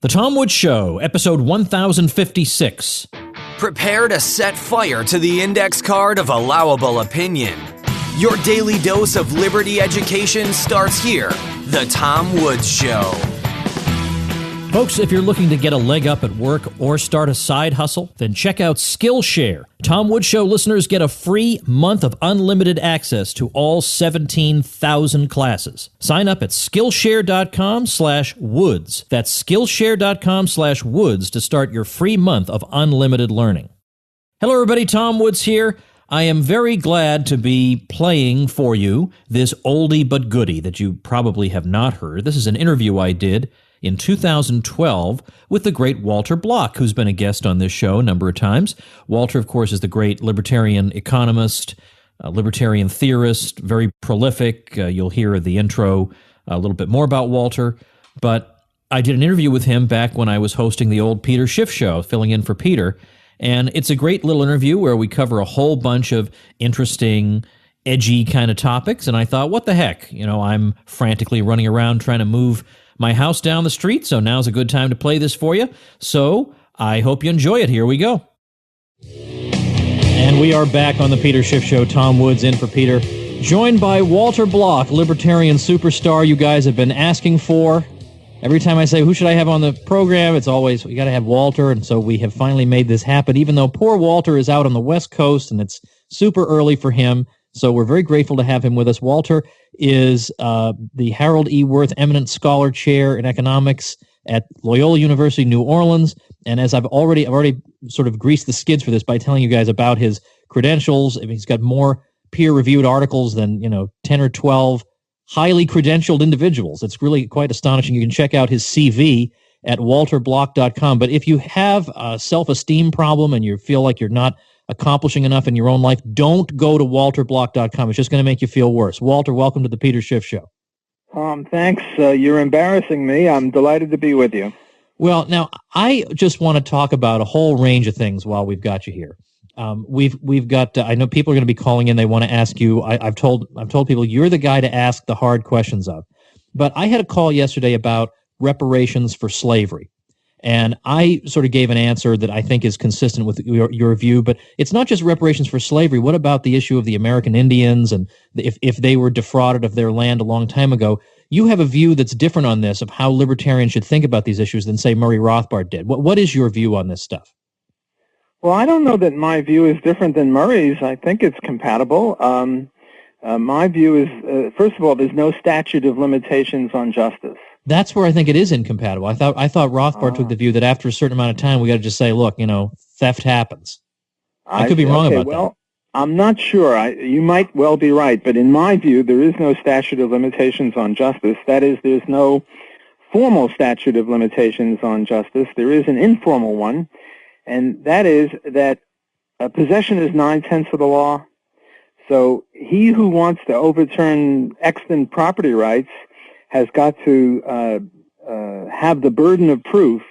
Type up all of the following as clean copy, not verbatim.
The Tom Woods Show, episode 1056. Prepare to set fire to the index card of allowable opinion. Your daily dose of liberty education starts here. The Tom Woods Show. Folks, if you're looking to get a leg up at work or start a side hustle, then check out Skillshare. Tom Woods Show listeners get a free month of unlimited access to all 17,000 classes. Sign up at Skillshare.com/Woods. That's Skillshare.com/Woods to start your free month of unlimited learning. Hello, everybody. Tom Woods here. I am very glad to be playing for you this oldie but goodie that you probably have not heard. This is an interview I did in 2012 with the great Walter Block, who's been a guest on this show a number of times. Walter, of course, is the great libertarian economist, libertarian theorist, very prolific. You'll hear the intro a little bit more about Walter. But I did an interview with him back when I was hosting the old Peter Schiff show, filling in for Peter. And it's a great little interview where we cover a whole bunch of interesting, edgy kind of topics. And I thought, what the heck? You know, I'm frantically running around trying to move my house down the street, so now's a good time to play this for you. So I hope you enjoy it. Here we go. And we are back on the Peter Schiff Show. Tom Woods in for Peter, joined by Walter Block, libertarian superstar you guys have been asking for. Every time I say, who should I have on the program, it's always, we got to have Walter, and so we have finally made this happen, even though poor Walter is out on the West Coast, and it's super early for him. So we're very grateful to have him with us. Walter is the Harold E. Wirth Eminent Scholar Chair in Economics at Loyola University, New Orleans. And as I've already sort of greased the skids for this by telling you guys about his credentials. I mean, he's got more peer-reviewed articles than 10 or 12 highly credentialed individuals. It's really quite astonishing. You can check out his CV at walterblock.com. But if you have a self-esteem problem and you feel like you're not accomplishing enough in your own life, don't go to walterblock.com. It's just going to make you feel worse. Walter, welcome to the Peter Schiff Show. Thanks. You're embarrassing me. I'm delighted to be with you. Well, now, I just want to talk about a whole range of things while we've got you here. We've got, I know people are going to be calling in. They want to ask you. I've told people you're the guy to ask the hard questions of. But I had a call yesterday about reparations for slavery. And I sort of gave an answer that I think is consistent with your view, but it's not just reparations for slavery. What about the issue of the American Indians and if they were defrauded of their land a long time ago? You have a view that's different on this of how libertarians should think about these issues than, say, Murray Rothbard did. What is your view on this stuff? Well, I don't know that my view is different than Murray's. I think it's compatible. My view is, first of all, there's no statute of limitations on justice. That's where I think it is incompatible. I thought Rothbard took the view that after a certain amount of time, we got to just say, look, theft happens. I could be wrong about that. Well, I'm not sure. You might well be right, but in my view, there is no statute of limitations on justice. That is, there's no formal statute of limitations on justice. There is an informal one, and that is that possession is 9/10 of the law. So he who wants to overturn extant property rights has got to have the burden of proof,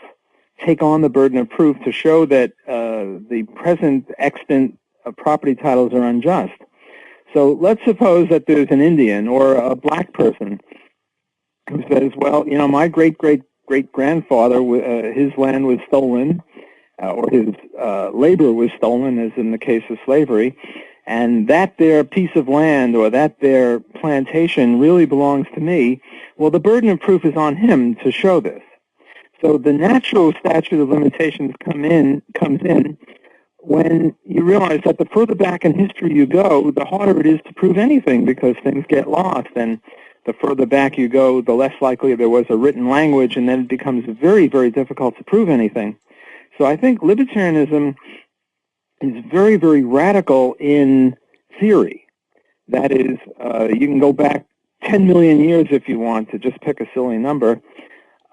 take on the burden of proof to show that the present extant property titles are unjust. So let's suppose that there's an Indian or a black person who says, well, my great-great-great-grandfather, his land was stolen, or his labor was stolen, as in the case of slavery, and that their piece of land or that their plantation really belongs to me. Well, the burden of proof is on him to show this. So the natural statute of limitations comes in when you realize that the further back in history you go, the harder it is to prove anything because things get lost. And the further back you go, the less likely there was a written language, and then it becomes very, very difficult to prove anything. So I think libertarianism is very, very radical in theory. That is, you can go back 10 million years if you want to just pick a silly number,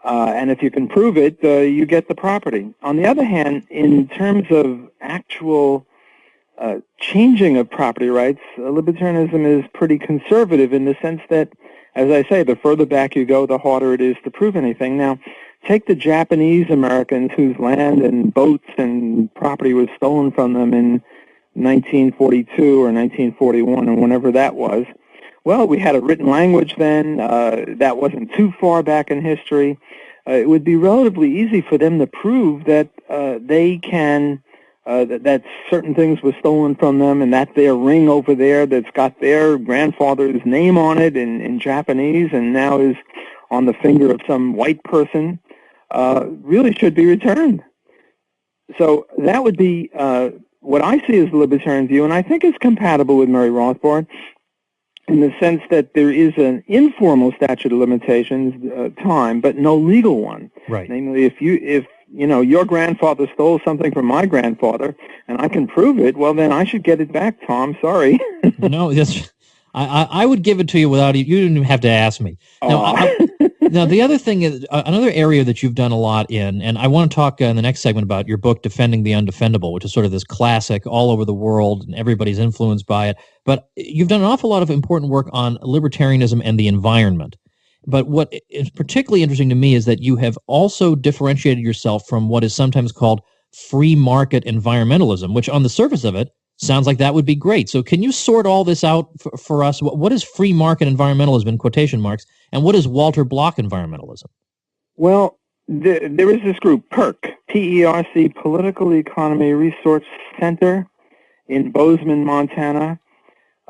and if you can prove it, you get the property. On the other hand, in terms of actual changing of property rights, libertarianism is pretty conservative in the sense that, as I say, the further back you go, the harder it is to prove anything. Now, take the Japanese Americans whose land and boats and property was stolen from them in 1942 or 1941 or whenever that was. Well, we had a written language then. That wasn't too far back in history. it would be relatively easy for them to prove that they can, that certain things were stolen from them, and that their ring over there that's got their grandfather's name on it in Japanese and now is on the finger of some white person, really should be returned. So that would be what I see as the libertarian view, and I think it's compatible with Murray Rothbard in the sense that there is an informal statute of limitations time, but no legal one. Right. Namely, if your grandfather stole something from my grandfather, and I can prove it, well, then I should get it back, Tom. Sorry. No, I would give it to you without you didn't even have to ask me. Now, the other thing is another area that you've done a lot in, and I want to talk in the next segment about your book, Defending the Undefendable, which is sort of this classic all over the world, and everybody's influenced by it. But you've done an awful lot of important work on libertarianism and the environment. But what is particularly interesting to me is that you have also differentiated yourself from what is sometimes called free market environmentalism, which on the surface of it sounds like that would be great. So can you sort all this out for us? What is free market environmentalism in quotation marks, and what is Walter Block environmentalism? Well, there is this group, PERC, P-E-R-C, Political Economy Resource Center in Bozeman, Montana,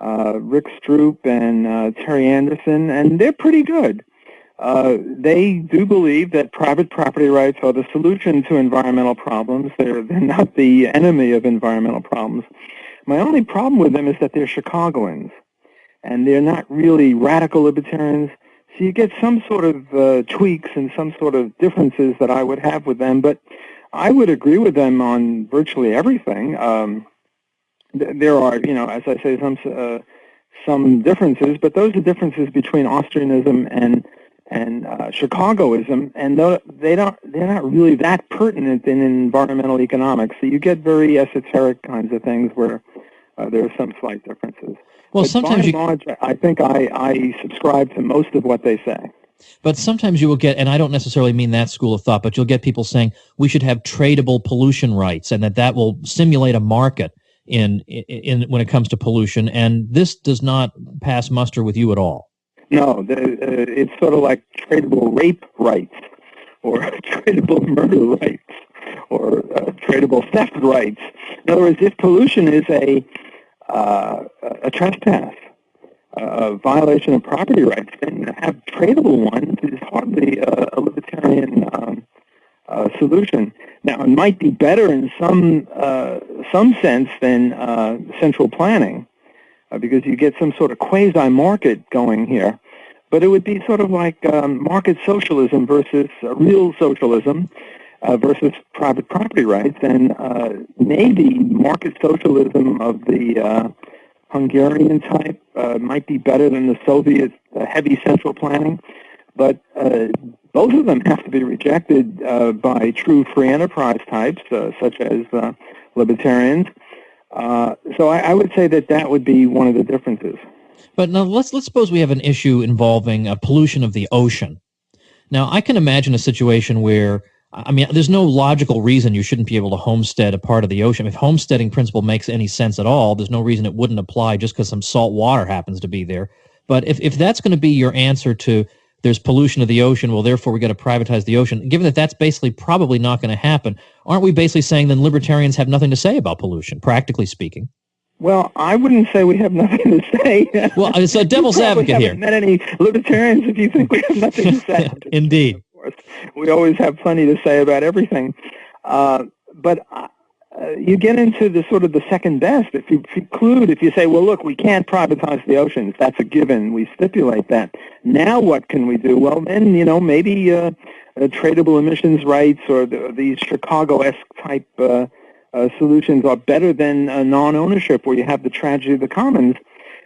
Rick Stroop and Terry Anderson, and they're pretty good. They do believe that private property rights are the solution to environmental problems. They're not the enemy of environmental problems. My only problem with them is that they're Chicagoans, and they're not really radical libertarians. So you get some sort of tweaks and some sort of differences that I would have with them, but I would agree with them on virtually everything. There are, as I say, some differences, but those are differences between Austrianism and Chicagoism, and they're not really that pertinent in environmental economics. So you get very esoteric kinds of things where there are some slight differences. Well, but sometimes by and large, I think I subscribe to most of what they say. But sometimes you will get, and I don't necessarily mean that school of thought, but you'll get people saying we should have tradable pollution rights, and that will simulate a market in when it comes to pollution. And this does not pass muster with you at all. No, it's sort of like tradable rape rights, or tradable murder rights, or tradable theft rights. In other words, if pollution is a trespass, a violation of property rights, then to have tradable ones is hardly a libertarian solution. Now, it might be better in some sense than central planning, because you get some sort of quasi-market going here. But it would be sort of like market socialism versus real socialism versus private property rights, and maybe market socialism of the Hungarian type might be better than the Soviet heavy central planning. But both of them have to be rejected by true free enterprise types, such as libertarians. So I would say that would be one of the differences. But now let's suppose we have an issue involving pollution of the ocean. Now, I can imagine a situation where, there's no logical reason you shouldn't be able to homestead a part of the ocean. If homesteading principle makes any sense at all, there's no reason it wouldn't apply just because some salt water happens to be there. But if that's going to be your answer to there's pollution of the ocean, well, therefore we got to privatize the ocean, given that that's basically probably not going to happen, aren't we basically saying then libertarians have nothing to say about pollution, practically speaking? Well, I wouldn't say we have nothing to say. Well, it's a devil's advocate here. You probably haven't met any libertarians if you think we have nothing to say. Indeed. Of course. We always have plenty to say about everything. But you get into the sort of the second best. If you say, well, look, we can't privatize the oceans, that's a given. We stipulate that. Now what can we do? Well, then, maybe tradable emissions rights or these Chicago-esque type solutions are better than non-ownership, where you have the tragedy of the commons.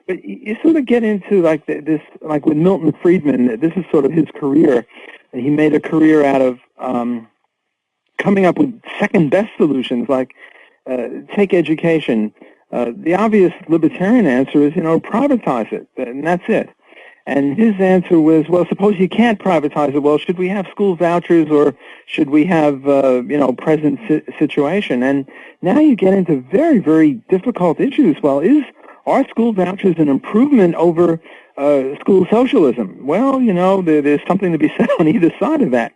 But you sort of get into like this, like with Milton Friedman. This is sort of his career. He made a career out of coming up with second-best solutions, like take education. The obvious libertarian answer is, privatize it, and that's it. And his answer was, well, suppose you can't privatize it. Well, should we have school vouchers, or should we have, present situation? And now you get into very, very difficult issues. Well, are school vouchers an improvement over school socialism? Well, there's something to be said on either side of that.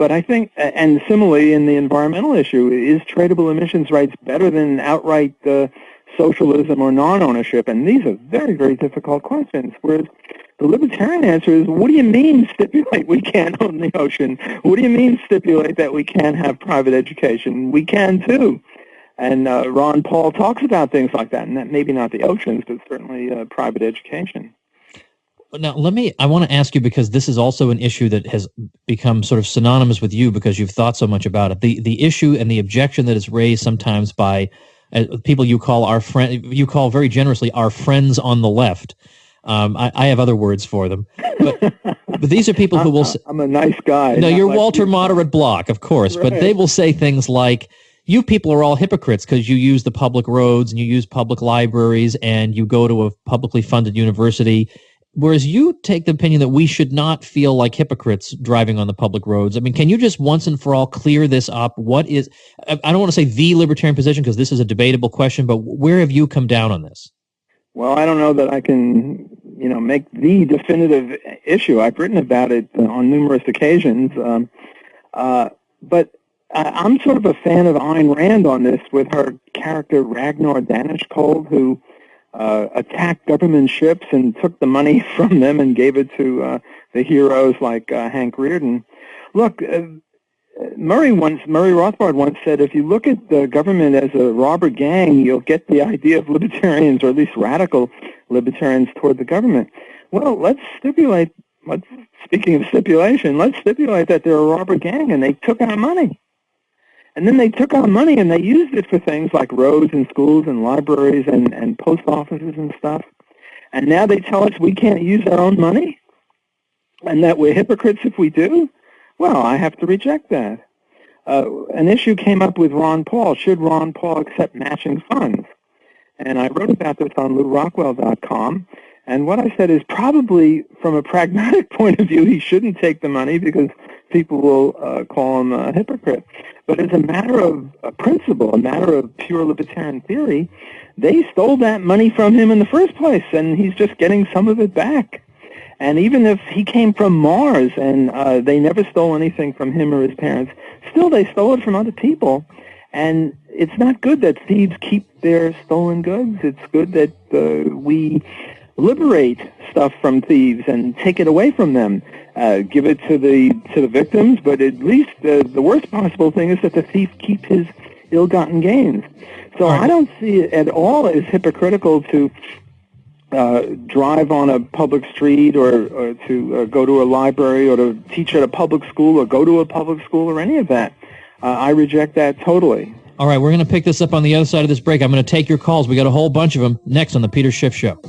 But I think, and similarly in the environmental issue, is tradable emissions rights better than outright socialism or non-ownership? And these are very, very difficult questions. Whereas the libertarian answer is, what do you mean stipulate we can't own the ocean? What do you mean stipulate that we can't have private education? We can too. And Ron Paul talks about things like that, and that maybe not the oceans, but certainly private education. Now, I want to ask you, because this is also an issue that has become sort of synonymous with you because you've thought so much about it. The issue and the objection that is raised sometimes by people you call you call very generously our friends on the left. I have other words for them, but these are people who will say, I'm a nice guy. No, you're like Walter Moderate Block, of course, right. But they will say things like, you people are all hypocrites because you use the public roads and you use public libraries and you go to a publicly funded university, whereas you take the opinion that we should not feel like hypocrites driving on the public roads. I mean, can you just once and for all clear this up? What is, I don't want to say the libertarian position because this is a debatable question, but where have you come down on this? Well, I don't know that I can, make the definitive issue. I've written about it on numerous occasions, but I'm sort of a fan of Ayn Rand on this, with her character Ragnar Danishkold, who attacked government ships and took the money from them and gave it to the heroes like Hank Rearden. Look, Murray Rothbard once said, if you look at the government as a robber gang, you'll get the idea of libertarians, or at least radical libertarians, toward the government. Well, speaking of stipulation, let's stipulate that they're a robber gang and they took our money. And then they took our money and they used it for things like roads and schools and libraries and post offices and stuff. And now they tell us we can't use our own money and that we're hypocrites if we do? Well, I have to reject that. An issue came up with Ron Paul. Should Ron Paul accept matching funds? And I wrote about this on LouRockwell.com. And what I said is, probably from a pragmatic point of view, he shouldn't take the money because people will call him a hypocrite. But as a matter of principle, a matter of pure libertarian theory, they stole that money from him in the first place, and he's just getting some of it back. And even if he came from Mars and they never stole anything from him or his parents, still they stole it from other people. And it's not good that thieves keep their stolen goods. It's good that we liberate stuff from thieves and take it away from them. Give it to the victims, but at least the worst possible thing is that the thief keep his ill-gotten gains. So I don't see it at all as hypocritical to drive on a public street or to go to a library or to teach at a public school or go to a public school or any of that. I reject that totally. All right, we're going to pick this up on the other side of this break. I'm going to take your calls. We got a whole bunch of them next on the Peter Schiff Show.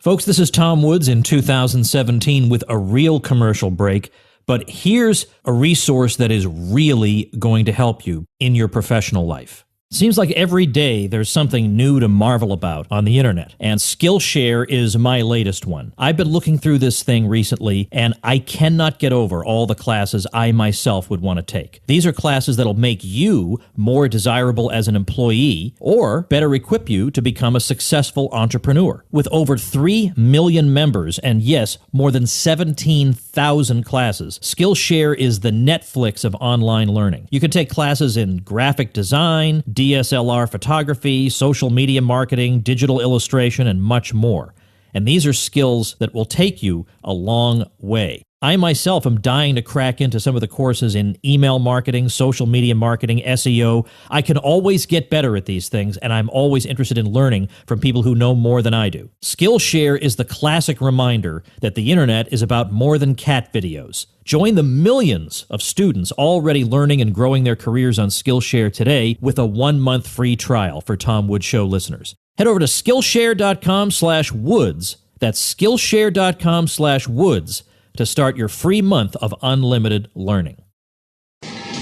Folks, this is Tom Woods in 2017 with a real commercial break. But here's a resource that is really going to help you in your professional life. Seems like every day there's something new to marvel about on the internet, and Skillshare is my latest one. I've been looking through this thing recently, and I cannot get over all the classes I myself would want to take. These are classes that'll make you more desirable as an employee or better equip you to become a successful entrepreneur. With over 3 million members and, yes, more than 17,000 classes, Skillshare is the Netflix of online learning. You can take classes in graphic design, DSLR photography, social media marketing, digital illustration, and much more. And these are skills that will take you a long way. I myself am dying to crack into some of the courses in email marketing, social media marketing, SEO. I can always get better at these things, and I'm always interested in learning from people who know more than I do. Skillshare is the classic reminder that the internet is about more than cat videos. Join the millions of students already learning and growing their careers on Skillshare today with a 1-month free trial for Tom Woods Show listeners. Head over to Skillshare.com/Woods. That's Skillshare.com/Woods to start your free month of unlimited learning.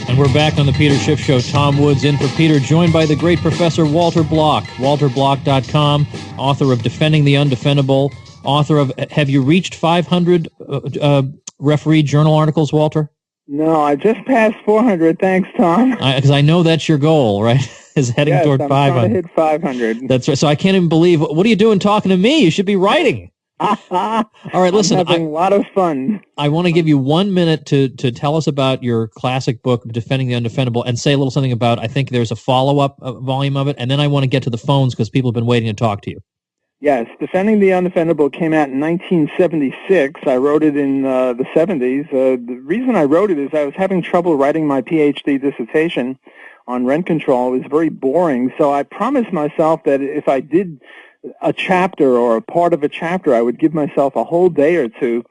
And we're back on the Peter Schiff Show. Tom Woods in for Peter, joined by the great Professor Walter Block, walterblock.com, author of Defending the Undefendable, author of Have You Reached 500 referee journal articles, Walter? No, I just passed 400. Thanks, Tom. Because I know that's your goal, right? Is heading toward 500. Trying to hit 500. That's right. So I can't even believe, what are you doing talking to me? You should be writing. All right, listen. I'm having a lot of fun. I want to give you 1 minute to tell us about your classic book, Defending the Undefendable, and say a little something about, I think there's a follow-up volume of it, and then I want to get to the phones because people have been waiting to talk to you. Yes, Defending the Undefendable came out in 1976. I wrote it in the 70s. The reason I wrote it is I was having trouble writing my PhD dissertation on rent control. It was very boring, so I promised myself that if I did a chapter or a part of a chapter, I would give myself a whole day or two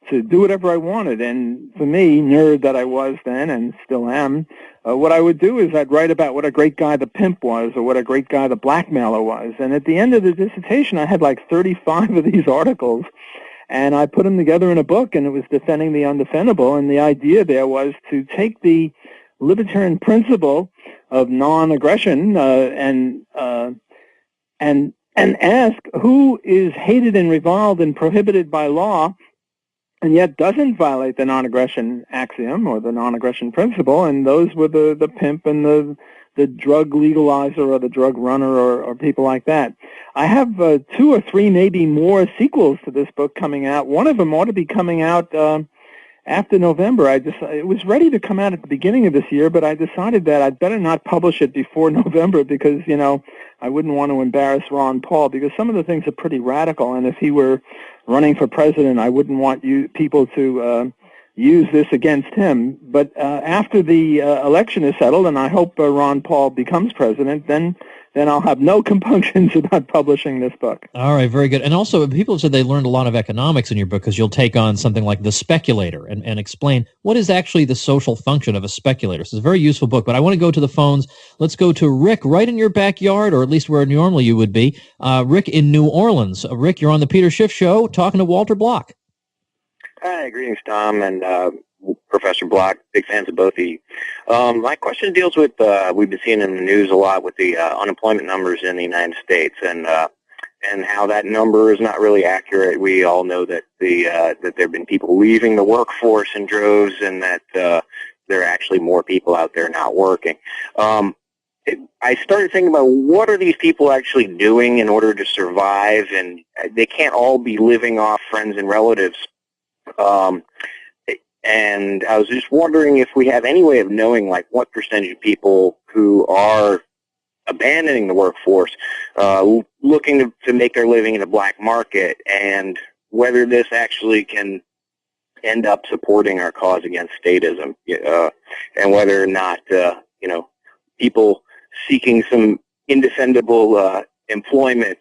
to do whatever I wanted. And for me, nerd that I was then and still am, what I would do is I'd write about what a great guy the pimp was or what a great guy the blackmailer was. And at the end of the dissertation, I had like 35 of these articles, and I put them together in a book, and it was Defending the Undefendable. And the idea there was to take the libertarian principle of non-aggression and ask who is hated and reviled and prohibited by law and yet doesn't violate the non-aggression axiom or the non-aggression principle, and those were the pimp and the drug legalizer or the drug runner or people like that. I have 2 or 3 maybe more sequels to this book coming out. One of them ought to be coming out after November. It was ready to come out at the beginning of this year, but I decided that I'd better not publish it before November because, I wouldn't want to embarrass Ron Paul because some of the things are pretty radical, and if he were running for president, I wouldn't want people to use this against him. But after the election is settled, and I hope Ron Paul becomes president, then I'll have no compunctions about publishing this book. All right, very good. And also, people said they learned a lot of economics in your book because you'll take on something like the speculator and explain what is actually the social function of a speculator. So it's a very useful book, but I want to go to the phones. Let's go to Rick right in your backyard, or at least where normally you would be. Rick in New Orleans. Rick, you're on the Peter Schiff Show talking to Walter Block. Hi, greetings, Tom, and Professor Block. Big fans of both of you. My question deals with, we've been seeing in the news a lot with the unemployment numbers in the United States and how that number is not really accurate. We all know that that there have been people leaving the workforce in droves and that there are actually more people out there not working. I started thinking about what are these people actually doing in order to survive, and they can't all be living off friends and relatives. And I was just wondering if we have any way of knowing, like, what percentage of people who are abandoning the workforce, looking to make their living in the black market, and whether this actually can end up supporting our cause against statism, and whether or not, people seeking some indefendable employment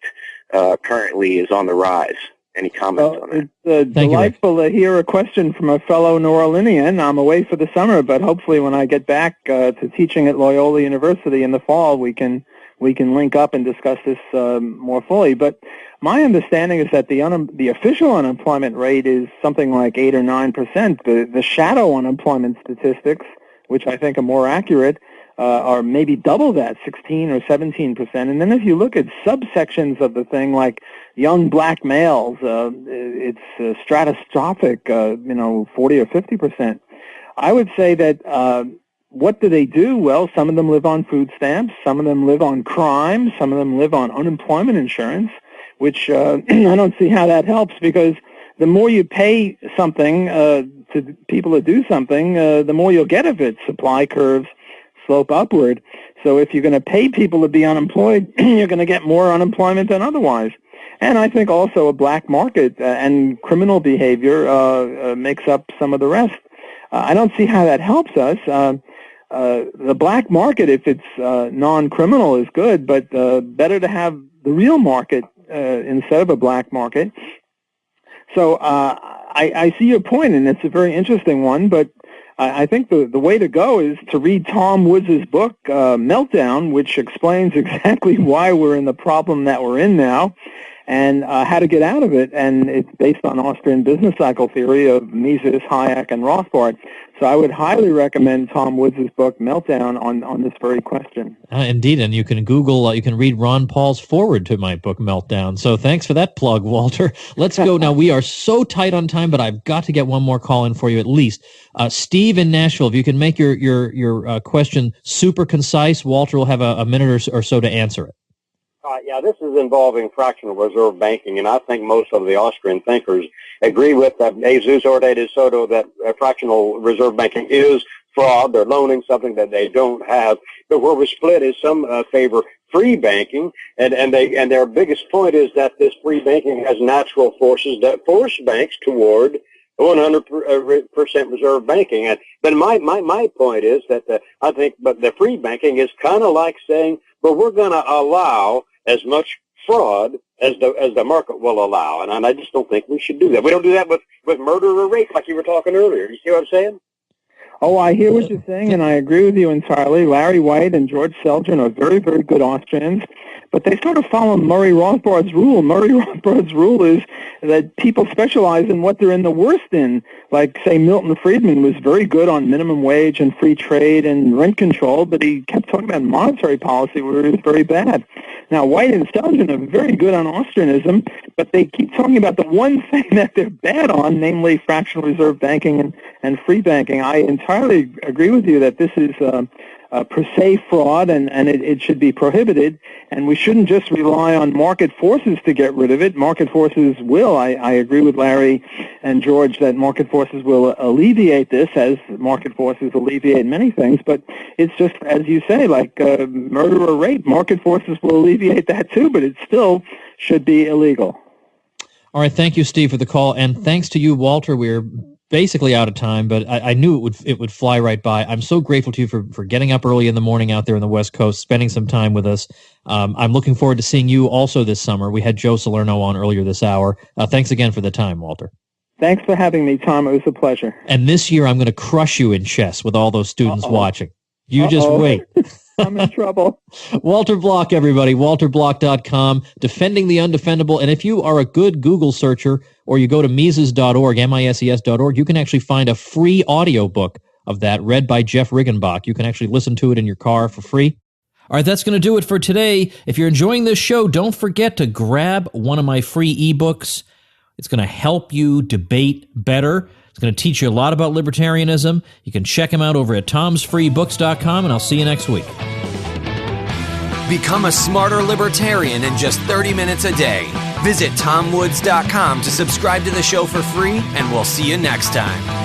currently is on the rise. Any comments on that? It's delightful to hear a question from a fellow New Orleanian. I'm away for the summer, but hopefully when I get back to teaching at Loyola University in the fall, we can link up and discuss this more fully. But my understanding is that the official unemployment rate is something like 8 or 9%. The shadow unemployment statistics, which I think are more accurate, are maybe double that, 16 or 17%. And then if you look at subsections of the thing, like young black males, it's stratostropic, 40 or 50%. I would say that what do they do? Well, some of them live on food stamps, some of them live on crime, some of them live on unemployment insurance, which I don't see how that helps, because the more you pay something to people to do something, the more you'll get of it. Supply curves slope upward. So if you're going to pay people to be unemployed, you're going to get more unemployment than otherwise. And I think also a black market and criminal behavior makes up some of the rest. I don't see how that helps us. The black market, if it's non-criminal, is good, but better to have the real market instead of a black market. So I see your point, and it's a very interesting one, but I think the way to go is to read Tom Woods' book, Meltdown, which explains exactly why we're in the problem that we're in now and how to get out of it. And it's based on Austrian business cycle theory of Mises, Hayek, and Rothbard. So I would highly recommend Tom Woods' book, Meltdown, on this very question. Indeed, and you can Google, you can read Ron Paul's foreword to my book, Meltdown. So thanks for that plug, Walter. Let's go. Now, we are so tight on time, but I've got to get one more call in for you at least. Steve in Nashville, if you can make your question super concise, Walter will have a minute or so to answer it. Yeah, this is involving fractional reserve banking, and I think most of the Austrian thinkers agree with Jesus Orte de Soto that fractional reserve banking is fraud. They're loaning something that they don't have. But where we're split is some favor free banking, and their biggest point is that this free banking has natural forces that force banks toward 100% reserve banking. But my point is that I think, but the free banking is kind of like saying, well, we're going to allow as much fraud as the market will allow, and I just don't think we should do that. We don't do that with murder or rape, like you were talking earlier. You see what I'm saying? Oh, I hear what you're saying, and I agree with you entirely. Larry White and George Selgin are very, very good Austrians, but they sort of follow Murray Rothbard's rule. Murray Rothbard's rule is that people specialize in what they're in the worst in. Like, say, Milton Friedman was very good on minimum wage and free trade and rent control, but he kept talking about monetary policy where it was very bad. Now, White and Selgin are very good on Austrianism, but they keep talking about the one thing that they're bad on, namely fractional reserve banking and free banking. I entirely agree with you that this is per se fraud, and it should be prohibited, and we shouldn't just rely on market forces to get rid of it. Market forces will, I agree with Larry and George, that market forces will alleviate this, as market forces alleviate many things, but it's just, as you say, like murder or rape, market forces will alleviate that too, but it still should be illegal. All right, thank you, Steve, for the call, and thanks to you, Walter. We're basically out of time, but I knew it would fly right by. I'm so grateful to you for getting up early in the morning out there on the West Coast, spending some time with us. I'm looking forward to seeing you also this summer. We had Joe Salerno on earlier this hour. Thanks again for the time, Walter. Thanks for having me, Tom. It was a pleasure. And this year I'm going to crush you in chess with all those students watching. You just wait. I'm in trouble. Walter Block, everybody, walterblock.com, defending the undefendable. And if you are a good Google searcher or you go to Mises.org, MISES.org, you can actually find a free audiobook of that read by Jeff Riggenbach. You can actually listen to it in your car for free. All right, that's going to do it for today. If you're enjoying this show, don't forget to grab one of my free ebooks. It's going to help you debate better. It's going to teach you a lot about libertarianism. You can check them out over at tomsfreebooks.com, and I'll see you next week. Become a smarter libertarian in just 30 minutes a day. Visit tomwoods.com to subscribe to the show for free, and we'll see you next time.